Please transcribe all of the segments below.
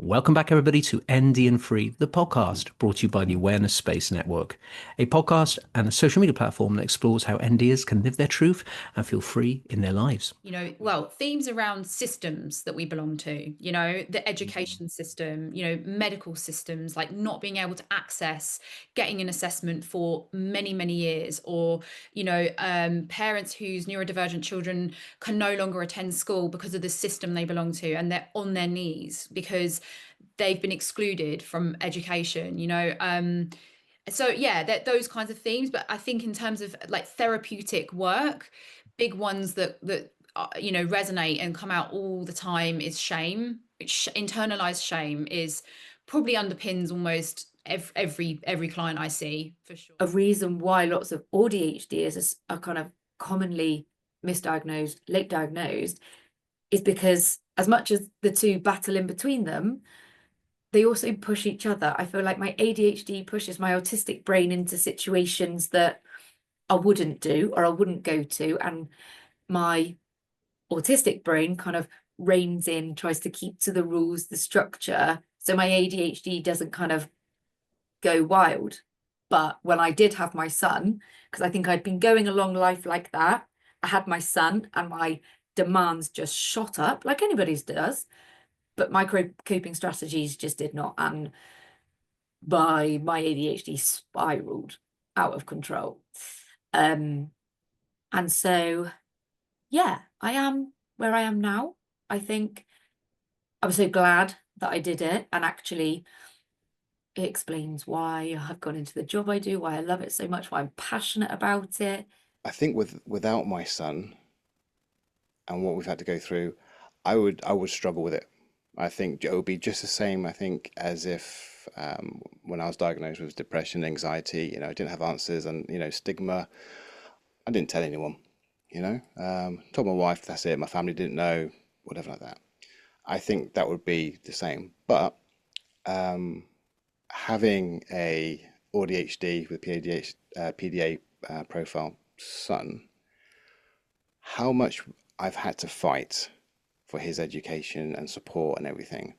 Welcome back, everybody, to ND and Free, the podcast brought to you by the Awareness Space Network, a podcast and a social media platform that explores how NDers can live their truth and feel free in their lives. Themes around systems that we belong to, the education system, medical systems, like not being able to access getting an assessment for many, many years, or, parents whose neurodivergent children can no longer attend school because of the system they belong to, and they're on their knees because they've been excluded from education, so yeah, that those kinds of themes. But I think in terms of like therapeutic work, big ones that resonate and come out all the time is shame. Internalized shame is probably underpins almost every client I see, for sure. A reason why lots of ADHD are kind of commonly misdiagnosed, late diagnosed, is because as much as the two battle in between them, they also push each other. I feel like my ADHD pushes my autistic brain into situations that I wouldn't do or I wouldn't go to, and my autistic brain kind of reins in, tries to keep to the rules, the structure, so my ADHD doesn't kind of go wild. But when I did have my son, because I think I'd been going along life like that, I had my son and my demands just shot up like anybody's does, but my coping strategies just did not. And my ADHD spiraled out of control. And so, yeah, I am where I am now. I think I'm so glad that I did it. And actually, it explains why I've gone into the job I do, why I love it so much, why I'm passionate about it. I think without my son and what we've had to go through, I would struggle with it. I think it would be just the same, I think, as if when I was diagnosed with depression, anxiety, I didn't have answers and, stigma. I didn't tell anyone, told my wife, that's it. My family didn't know, whatever like that. I think that would be the same. But having a ADHD with PDA profile son, how much I've had to fight for his education and support and everything,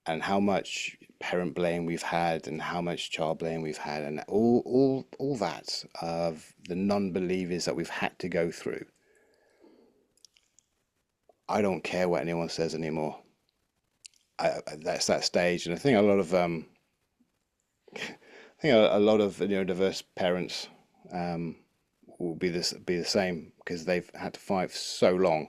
and how much parent blame we've had, and how much child blame we've had, and all that of the non-believers that we've had to go through. I don't care what anyone says anymore. That's that stage, and I think a lot of diverse parents will be the same, because they've had to fight for so long